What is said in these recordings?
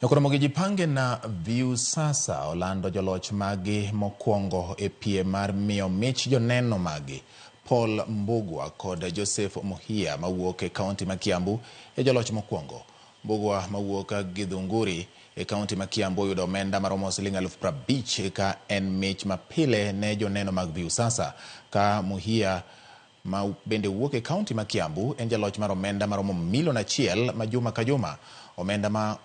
Jokoromogi jipange na Viusasa Orlando joloch magi mokwongo e piem mar miyo mich joneno magi. Paul Mbugua kod Joseph Muhia mawuok e kaunti ma Kiambu e joloch mokwongo. Mbugua mawuok Githunguri e kaunti ma Kiambu yudo omenda maromo Sh50,000 ka en mich mapile ne joneno mag Viusasa, ka Muhia ma bende wuok e kaunti ma Kiambu en jaloch mar omenda maromo Sh1,000,000 ma juma ka juma. Omenda ma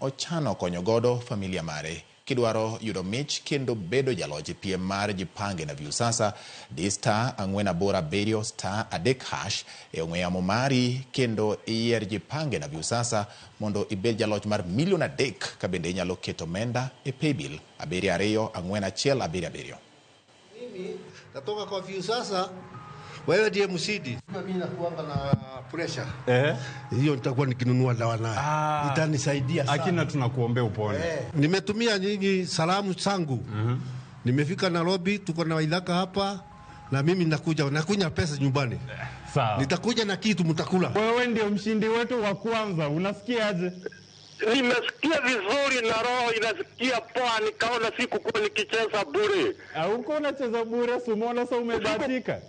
ochano konyo godo familia mare. Kidwaro yudo mich kendo bedo jaloch e piem mar jipange na Viusasa, di *487 *3 e ong'we yamo mari kendo iyier jipange na Viusasa mondo ibed jaloch mar Sh1,000,000 ka bende inyalo keto omenda e paybill 724177. Mimi natoka kwa Viusasa, wewe ndiye msidi. Mimi nakuanga na pressure. Hiyo nitakuwa nikinunua dawa nayo. Itanisaidia sana. Akina tunakuombea upone. Nimetumia nyinyi salamu zangu. Nimefika Nairobi, tuko na Waithaka hapa na mimi nakunya pesa nyumbani. Sawa. Nitakuja na kitu mtakula. Wewe ndio mshindi wetu wa kwanza. Unasikiaje? Nimesikia vizuri na roho inasikia poa, nikaona sikukuwa nikicheza bure. Huko unacheza bure, sumona sasa umebahatika.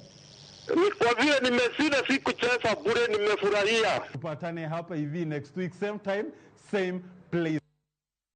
Ni kwa vile nimeshinda sikucheza bure, nimefurahia. Tupatane hapa hivi next week, same time, same place.